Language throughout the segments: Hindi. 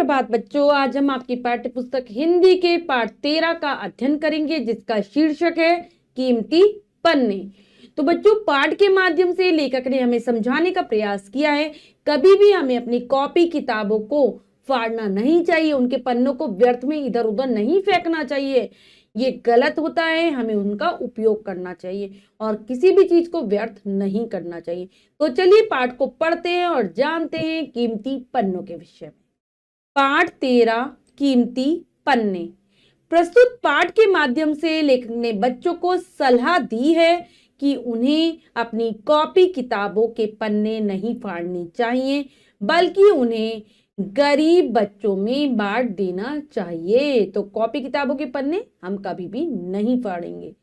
सुप्रभात बच्चों। आज हम आपकी पाठ्य पुस्तक हिंदी के पाठ 13 का अध्ययन करेंगे, जिसका शीर्षक है कीमती पन्ने। तो बच्चों, पाठ के माध्यम से लेखक ने हमें समझाने का प्रयास किया है, कभी भी हमें अपनी कॉपी किताबों को फाड़ना नहीं चाहिए, उनके पन्नों को व्यर्थ में इधर उधर नहीं फेंकना चाहिए। ये गलत होता है, हमें उनका उपयोग करना चाहिए और किसी भी चीज को व्यर्थ नहीं करना चाहिए। तो चलिए पाठ को पढ़ते हैं और जानते हैं कीमती पन्नों के विषय में। पाठ 13 कीमती पन्ने। प्रस्तुत पाठ के माध्यम से लेखक ने बच्चों को सलाह दी है कि उन्हें अपनी कॉपी किताबों के पन्ने नहीं फाड़ने चाहिए, बल्कि उन्हें गरीब बच्चों में बांट देना चाहिए। तो कॉपी किताबों के पन्ने हम कभी भी नहीं फाड़ेंगे।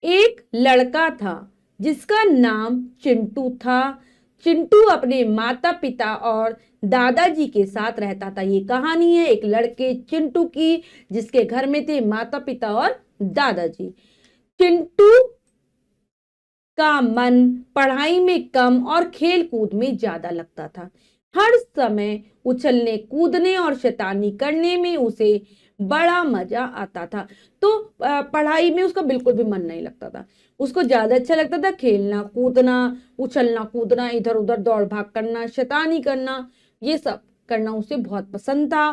एक लड़का था जिसका नाम चिंटू था। चिंटू अपने माता पिता और दादाजी के साथ रहता था। ये कहानी है एक लड़के चिंटू की, जिसके घर में थे माता पिता और दादाजी। चिंटू का मन पढ़ाई में कम और खेल कूद में ज्यादा लगता था। हर समय उछलने कूदने और शैतानी करने में उसे बड़ा मजा आता था। तो पढ़ाई में उसका बिल्कुल भी मन नहीं लगता था। उसको ज्यादा अच्छा लगता था खेलना कूदना, उछलना कूदना, इधर उधर दौड़ भाग करना, शैतानी करना, ये सब करना उसे बहुत पसंद था।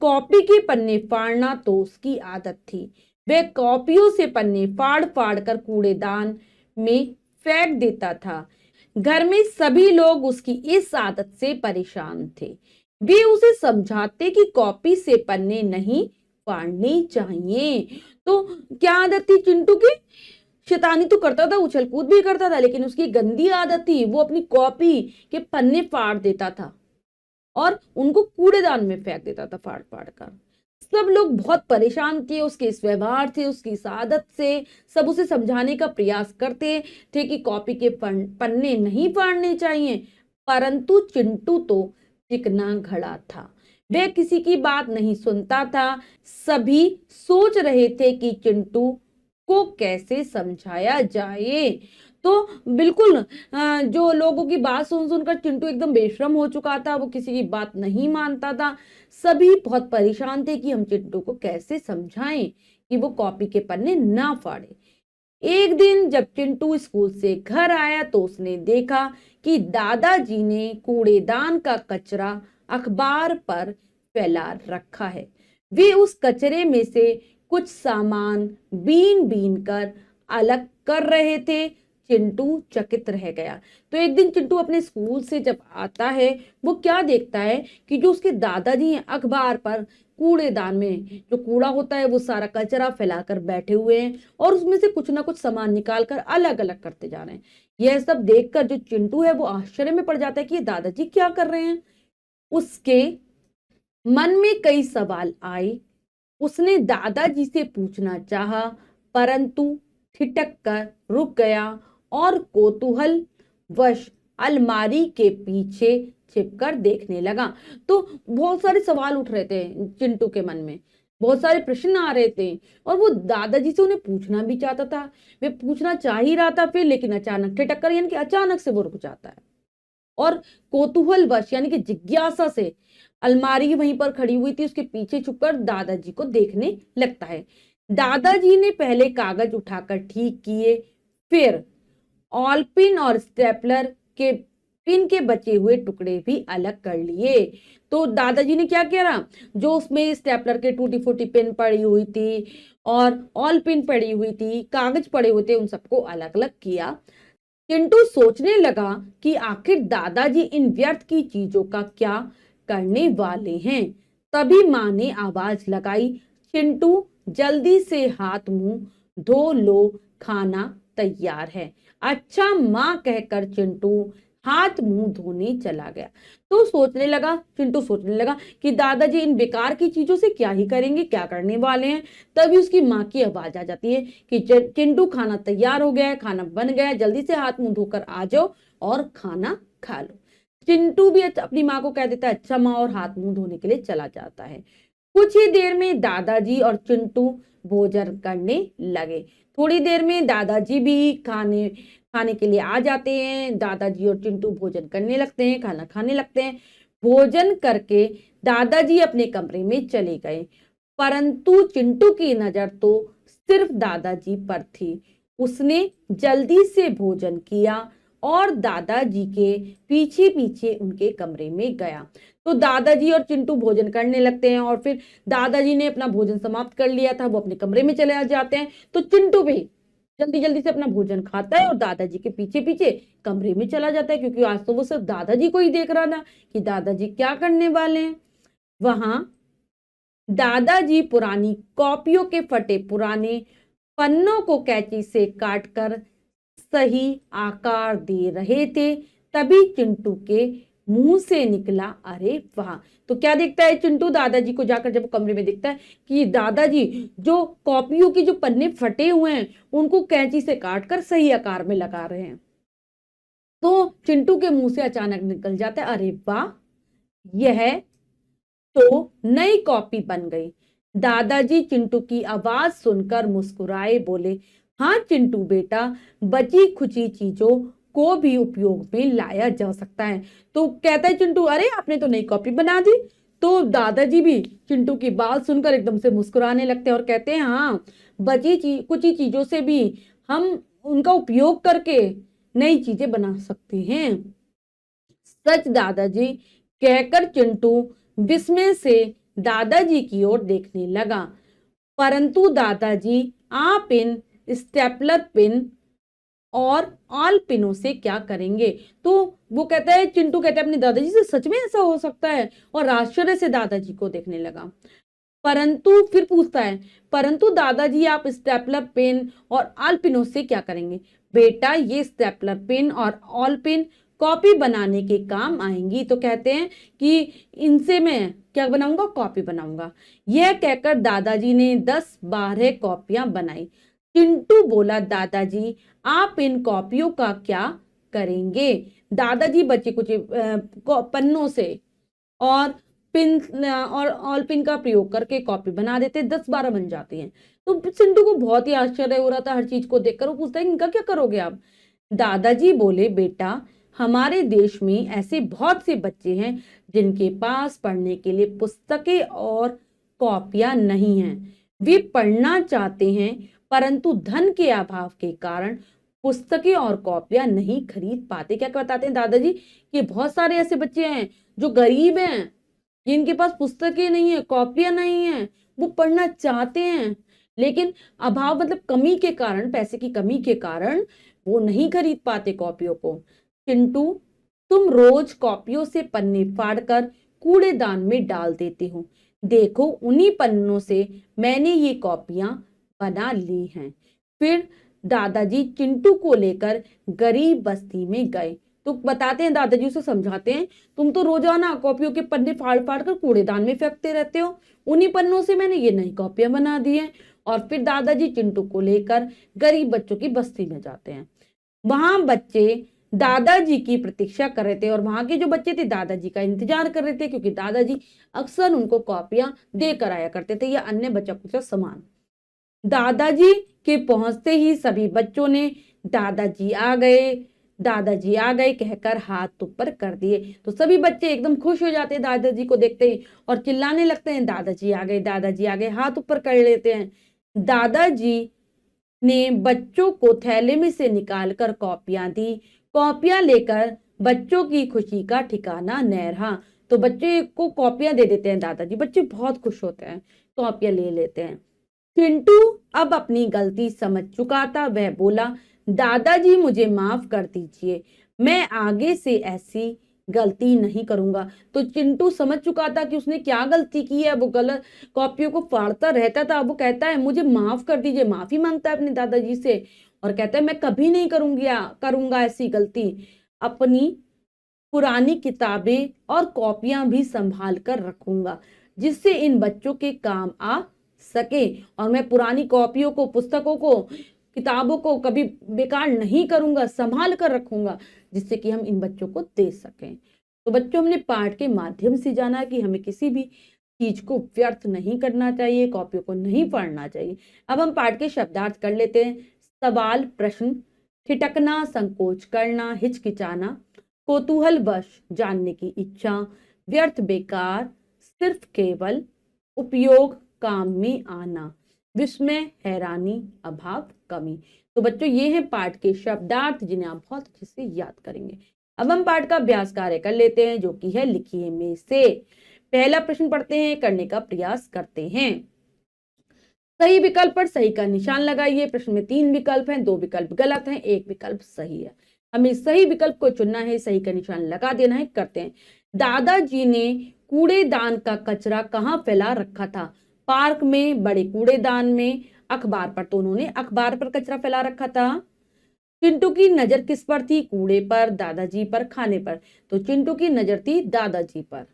कॉपी के पन्ने फाड़ना तो उसकी आदत थी। वह कॉपियों से पन्ने फाड़ फाड़ कर कूड़ेदान में फेंक देता था। घर में सभी लोग उसकी इस आदत से परेशान थे। वे उसे समझाते कि कॉपी से पन्ने नहीं फाड़ने चाहिए। तो क्या आदत थी चिंटू की? शैतानी तो करता था, उछल कूद भी करता था, लेकिन उसकी गंदी आदत थी, वो अपनी कॉपी के पन्ने फाड़ देता था और उनको कूड़ेदान में फेंक देता था फाड़ फाड़ कर। सब लोग बहुत परेशान थे उसके इस व्यवहार से, उसकी इस आदत से। सब उसे समझाने का प्रयास करते थे कि कॉपी के पन्ने नहीं फाड़ने चाहिए, परंतु चिंटू तो चिकना घड़ा था। वह किसी की बात नहीं सुनता था। सभी सोच रहे थे कि चिंटू को कैसे समझाया जाए। तो बिल्कुल जो लोगों की बात सुन सुनकर चिंटू एकदम बेशरम हो चुका था। वो किसी की बात नहीं मानता था। सभी बहुत परेशान थे कि हम चिंटू को कैसे समझाएं कि वो कॉपी के पन्ने ना फाड़े। एक दिन जब चिंटू स्कूल से घर आया तो उसने देखा कि दादाजी ने कूड़ेदान का कचरा अखबार पर फैला रखा है। वे उस कचरे में से कुछ सामान बीन बीन कर अलग कर रहे थे। चिंटू चकित रह गया। तो एक दिन चिंटू अपने स्कूल से जब आता है, वो क्या देखता है कि जो उसके दादाजी हैं अखबार पर कूड़ेदान में जो कूड़ा होता है वो सारा कचरा फैलाकर बैठे हुए हैं और उसमें से कुछ ना कुछ सामान निकालकर अलग अलग करते जा रहे हैं। यह सब देखकर जो चिंटू है वो आश्चर्य में पड़ जाता है कि ये दादाजी क्या कर रहे हैं। उसके मन में कई सवाल आए। उसने दादाजी से पूछना चाहा, परंतु ठिठक कर रुक गया और कौतूहल वश अलमारी के पीछे छिपकर देखने लगा। तो बहुत सारे सवाल उठ रहे थे चिंटू के मन में, बहुत सारे प्रश्न आ रहे थे और वो दादाजी से उन्हें पूछना भी चाहता था। वे पूछना चाह ही रहा था फिर, लेकिन अचानक ठिठक कर यानी कि अचानक से वो रुक जाता है और कौतूहल वश यानी कि जिज्ञासा से अलमारी वहीं पर खड़ी हुई थी उसके पीछे छुपकर दादाजी को देखने लगता है। दादाजी ने पहले कागज उठाकर ठीक किए, फिर ऑलपिन और स्टेपलर के पिन के बचे हुए टुकड़े भी अलग कर लिए। तो दादाजी ने क्या किया, जो उसमें स्टेपलर के टूटी फूटी पिन पड़ी हुई थी और ऑल पिन पड़ी हुई थी, कागज पड़े हुए थे, उन सबको अलग अलग किया। चिंटू सोचने लगा कि आखिर दादाजी इन व्यर्थ की चीजों का क्या करने वाले हैं। तभी माँ ने आवाज लगाई, चिंटू जल्दी से हाथ मुंह धो लो, खाना तैयार है। अच्छा माँ कहकर चिंटू हाथ मुंह धोने चला गया। तो चिंटू सोचने लगा कि दादाजी इन बेकार की चीजों से क्या ही करेंगे, क्या करने वाले हैं। तभी उसकी माँ की आवाज आ जाती है कि चिंटू खाना तैयार हो गया है, खाना बन गया है, जल्दी से हाथ मुंह धोकर आ जाओ और खाना खा लो। चिंटू भी अपनी माँ को कह देता है अच्छा माँ, और हाथ मुंह धोने के लिए चला जाता है। कुछ ही देर में दादाजी और चिंटू भोजन करने लगे। थोड़ी देर में दादाजी भी खाने के लिए आ जाते हैं। दादाजी और चिंटू भोजन करने लगते हैं, खाना खाने लगते हैं। भोजन करके दादाजी अपने कमरे में चले गए, परंतु चिंटू की नजर तो सिर्फ दादाजी पर थी। उसने जल्दी से भोजन किया और दादाजी के पीछे पीछे उनके कमरे में गया। तो दादाजी और चिंटू भोजन करने लगते हैं और फिर दादाजी ने अपना भोजन समाप्त कर लिया था, वो अपने कमरे में चले जाते हैं। तो चिंटू भी जल्दी जल्दी से अपना भोजन खाता है और दादाजी के पीछे पीछे कमरे में चला जाता है, क्योंकि आज तो वो सिर्फ दादाजी को ही देख रहा था कि दादाजी क्या करने वाले हैं। वहां दादाजी पुरानी कॉपियों के फटे पुराने पन्नों को कैंची से काटकर सही आकार दे रहे थे। तभी चिंटू के मुंह से निकला, अरे वाह। तो क्या देखता है चिंटू, दादाजी को जाकर जब कमरे में दिखता है कि दादाजी जो कॉपियों की जो पन्ने फटे हुए हैं उनको कैंची से काटकर सही आकार में लगा रहे हैं। तो चिंटू के मुंह से अचानक निकल जाता है, अरे वाह, यह तो नई कॉपी बन गई। दादाजी चिंटू की आवाज सुनकर मुस्कुराए, बोले, हाँ चिंटू बेटा, बची खुची चीजों को भी उपयोग में लाया जा सकता है। तो कहता है चिंटू, अरे आपने तो नई कॉपी बना दी। तो दादाजी भी चिंटू की बात सुनकर एकदम से मुस्कुराने लगते हैं और कहते हैं, हाँ, कुछ चीजों से भी हम उनका उपयोग करके नई चीजें बना सकते हैं। सच दादाजी, कहकर चिंटू विस्मय से दादाजी की ओर देखने लगा। परंतु दादाजी, आप इन स्टेपलर पिन और ऑल पिनों से क्या करेंगे? तो वो कहता है, चिंटू कहता है अपने दादाजी से, सच में ऐसा हो सकता है? और आश्चर्य से दादाजी को देखने लगा। परंतु फिर पूछता है, परंतु दादाजी, आप स्टेपलर पिन और ऑल पिनों से क्या करेंगे? बेटा, ये स्टेपलर पिन और ऑल पिन कॉपी बनाने के काम आएंगी। तो कहते हैं कि इनसे मैं क्या बनाऊंगा? कॉपी बनाऊंगा। यह कहकर दादाजी ने 10-12 कॉपियां बनाई। चिंटू बोला, दादाजी, आप इन कॉपियों का क्या करेंगे? दादाजी बचे कुछ पन्नों से और पिन और ऑल पिन का प्रयोग करके कॉपी बना देते, 10-12 बन जाती हैं। तो चिंटू को बहुत ही आश्चर्य हो रहा था हर चीज को देखकर। वो पूछता है, इनका क्या करोगे आप? दादाजी बोले, बेटा, हमारे देश में ऐसे बहुत से बच्चे हैं जिनके पास पढ़ने के लिए पुस्तकें और कॉपियां नहीं हैं। वे पढ़ना चाहते हैं, परंतु धन के अभाव के कारण पुस्तकें और कॉपियां नहीं खरीद पाते। क्या बताते हैं दादाजी कि बहुत सारे ऐसे बच्चे हैं जो गरीब हैं, जिनके पास पुस्तकें नहीं है, कॉपियां नहीं है, वो पढ़ना चाहते हैं, लेकिन अभाव मतलब कमी के कारण, पैसे की कमी के कारण वो नहीं खरीद पाते कॉपियों को। चिंटू, तुम रोज कॉपियों से पन्ने फाड़कर कूड़ेदान में डाल देते हो। देखो, उन्हीं पन्नों से मैंने ये कॉपियां बना ली हैं। फिर दादाजी चिंटू को लेकर गरीब बस्ती में गए। तो बताते हैं, दादाजी उसे समझाते हैं, तुम तो रोजाना कॉपियों के पन्ने फाड़ फाड़ कर कूड़ेदान में फेंकते रहते हो, उन्हीं पन्नों से मैंने ये नई कॉपियां बना दी हैं। और फिर दादाजी चिंटू को लेकर गरीब बच्चों की बस्ती में जाते हैं। वहां बच्चे दादाजी की प्रतीक्षा कर रहे थे और वहां के जो बच्चे थे दादाजी का इंतजार कर रहे थे, क्योंकि दादाजी अक्सर उनको कॉपियां देकर आया करते थे या अन्य बच्चों के सामान। दादाजी के पहुंचते ही सभी बच्चों ने दादाजी आ गए, दादाजी आ गए कहकर हाथ ऊपर कर दिए। तो सभी बच्चे एकदम खुश हो जाते हैं दादाजी को देखते ही और चिल्लाने लगते हैं, दादाजी आ गए, दादाजी आ गए, हाथ ऊपर कर लेते हैं। दादाजी ने बच्चों को थैले में से निकालकर कॉपियां दी। कॉपियां लेकर बच्चों की खुशी का ठिकाना न रहा। तो बच्चे को कॉपियां दे देते हैं दादाजी, बच्चे बहुत खुश होते हैं, कॉपियां ले लेते हैं। चिंटू अब अपनी गलती समझ चुका था। वह बोला, दादाजी, मुझे माफ कर दीजिए, मैं आगे से ऐसी गलती नहीं करूंगा। तो चिंटू समझ चुका था कि उसने क्या गलती की है, वो गलत कॉपियों को फाड़ता रहता था। वो कहता है, मुझे माफ कर दीजिए, माफी मांगता है अपने दादाजी से और कहता है, मैं कभी नहीं करूंगा ऐसी गलती। अपनी पुरानी किताबें और कॉपियां भी संभाल कर रखूंगा, जिससे इन बच्चों के काम आ सके, और मैं पुरानी कॉपियों को, पुस्तकों को, किताबों को कभी बेकार नहीं करूंगा, संभाल कर रखूंगा, जिससे कि हम इन बच्चों को दे सकें। तो बच्चों, हमने पाठ के माध्यम से जाना कि हमें किसी भी चीज को व्यर्थ नहीं करना चाहिए, कॉपियों को नहीं पढ़ना चाहिए। अब हम पाठ के शब्दार्थ कर लेते हैं। सवाल, प्रश्न, ठिठकना, संकोच करना, हिचकिचाना, कौतूहलवश, जानने की इच्छा, व्यर्थ बेकार, सिर्फ केवल, उपयोग काम में आना, विस्मय हैरानी, अभाव कमी। तो बच्चों ये है पाठ के शब्दार्थ जिन्हें आप बहुत अच्छे से याद करेंगे। अब हम पाठ का अभ्यास कार्य कर लेते हैं जो कि है लिखिए में से। पहला प्रश्न पढ़ते हैं, करने का प्रयास करते हैं। सही विकल्प पर सही का निशान लगाइए। प्रश्न में 3 विकल्प हैं, 2 विकल्प गलत हैं, 1 विकल्प सही है। हमें सही विकल्प को चुनना है, सही का निशान लगा देना है। करते हैं। दादाजी ने कूड़ेदान का कचरा कहाँ फैला रखा था? पार्क में, बड़े कूड़ेदान में, अखबार पर। तो उन्होंने अखबार पर कचरा फैला रखा था। चिंटू की नजर किस पर थी? कूड़े पर, दादाजी पर, खाने पर। तो चिंटू की नजर थी दादाजी पर।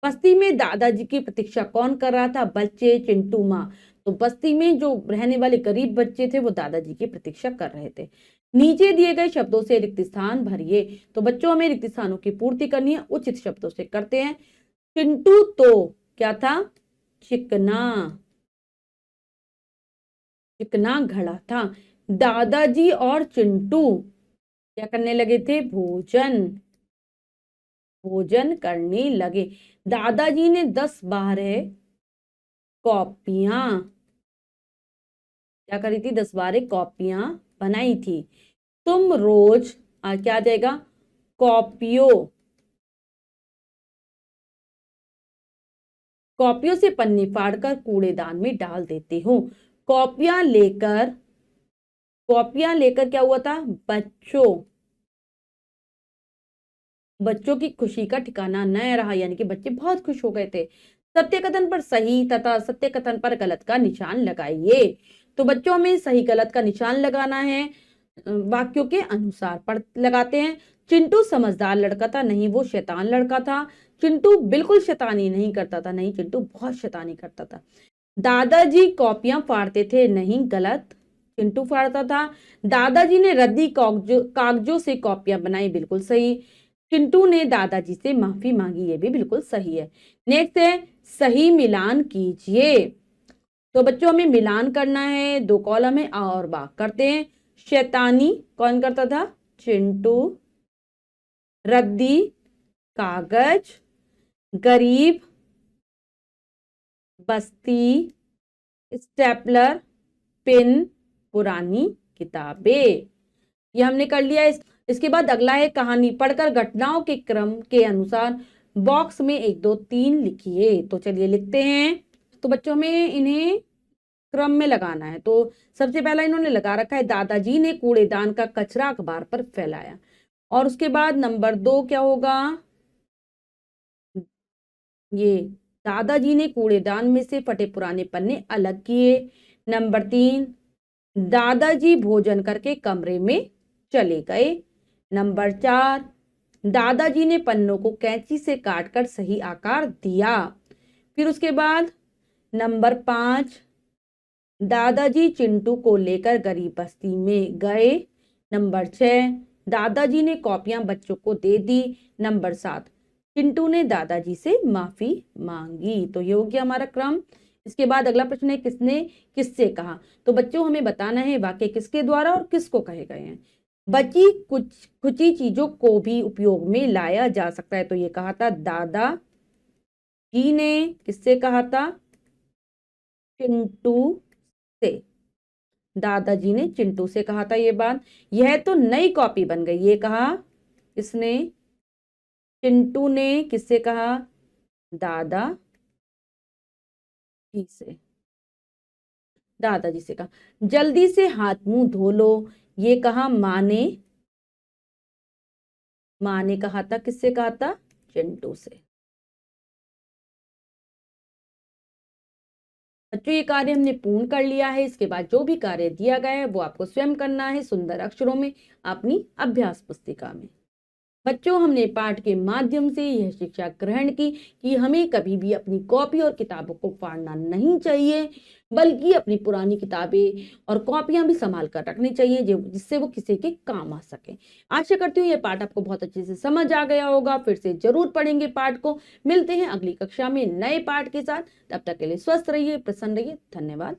बस्ती में दादाजी की प्रतीक्षा कौन कर रहा था? बच्चे, चिंटू, माँ। तो बस्ती में जो रहने वाले गरीब बच्चे थे वो दादाजी की प्रतीक्षा कर रहे थे। नीचे दिए गए शब्दों से रिक्त स्थान भरिए। तो बच्चों हमें रिक्त स्थानों की पूर्ति करनी है, उचित शब्दों से करते हैं। चिंटू तो क्या था? चिकना, चिकना घड़ा था। दादाजी और चिंटू क्या करने लगे थे? भोजन, भोजन करने लगे। दादाजी ने 10-12 कॉपियां क्या करी थी? 10-12 कॉपियां बनाई थी। तुम रोज क्या आ जाएगा? कॉपियों से पन्ने फाड़कर कूड़ेदान में डाल देते हो। कॉपियां लेकर क्या हुआ था? बच्चों की खुशी का ठिकाना न रहा, यानी कि बच्चे बहुत खुश हो गए थे। सत्य कथन पर सही तथा सत्य कथन पर गलत का निशान लगाइए। तो बच्चों में सही गलत का निशान लगाना है वाक्यों के अनुसार। पढ़ लगाते हैं। चिंटू समझदार लड़का था, नहीं वो शैतान लड़का था। चिंटू बिल्कुल शैतानी नहीं करता था, नहीं चिंटू बहुत शैतानी करता था। दादाजी कॉपियां फाड़ते थे, नहीं गलत, चिंटू फाड़ता था। दादाजी ने रद्दी कागजों से कॉपियां बनाई, बिल्कुल सही। चिंटू ने दादाजी से माफी मांगी, ये भी बिल्कुल सही है। नेक्स्ट है सही मिलान कीजिए। तो बच्चों हमें मिलान करना है, 2 कॉलम है, आ और बा। करते हैं। शैतानी कौन करता था? चिंटू। रद्दी कागज, गरीब बस्ती, स्टेपलर पेन, पुरानी किताबें। ये हमने कर लिया। इसके बाद अगला है कहानी पढ़कर घटनाओं के क्रम के अनुसार बॉक्स में 1 2 3 लिखिए। तो चलिए लिखते हैं। तो बच्चों में इन्हें क्रम में लगाना है। तो सबसे पहला इन्होंने लगा रखा है दादाजी ने कूड़ेदान का कचरा अखबार पर फैलाया। और उसके बाद नंबर 2 क्या होगा? ये दादाजी ने कूड़ेदान में से फटे पुराने पन्ने अलग किए। नंबर 3 दादाजी भोजन करके कमरे में चले गए। नंबर 4 दादाजी ने पन्नों को कैंची से काटकर सही आकार दिया। फिर उसके बाद नंबर 5 दादाजी चिंटू को लेकर गरीब बस्ती में गए। नंबर 6 दादाजी ने कॉपियां बच्चों को दे दी। नंबर 7 चिंटू ने दादाजी से माफी मांगी। तो ये हो गया हमारा क्रम। इसके बाद अगला प्रश्न है किसने किससे कहा। तो बच्चों हमें बताना है वाक्य किसके द्वारा और किसको कहे गए हैं। बची कुछ चीजों को भी उपयोग में लाया जा सकता है। तो ये कहा था दादा जी ने। किससे कहा था? चिंटू से। दादाजी ने चिंटू से कहा था ये बात। यह तो नई कॉपी बन गई, ये कहा किसने? चिंटू ने। किससे कहा? दादा जी से। दादाजी से कहा। जल्दी से हाथ मुंह धो लो, ये कहा माँ ने। माँ ने कहा था। किससे कहा था? चिंटू से। बच्चों ये कार्य हमने पूर्ण कर लिया है। इसके बाद जो भी कार्य दिया गया है वो आपको स्वयं करना है सुंदर अक्षरों में अपनी अभ्यास पुस्तिका में। बच्चों हमने पाठ के माध्यम से यह शिक्षा ग्रहण की कि हमें कभी भी अपनी कॉपी और किताबों को फाड़ना नहीं चाहिए, बल्कि अपनी पुरानी किताबें और कॉपियां भी संभाल कर रखनी चाहिए जिससे वो किसी के काम आ सके। आशा करती हूँ ये पाठ आपको बहुत अच्छे से समझ आ गया होगा। फिर से जरूर पढ़ेंगे पाठ को। मिलते हैं अगली कक्षा में नए पाठ के साथ। तब तक के लिए स्वस्थ रहिए, प्रसन्न रहिए। धन्यवाद।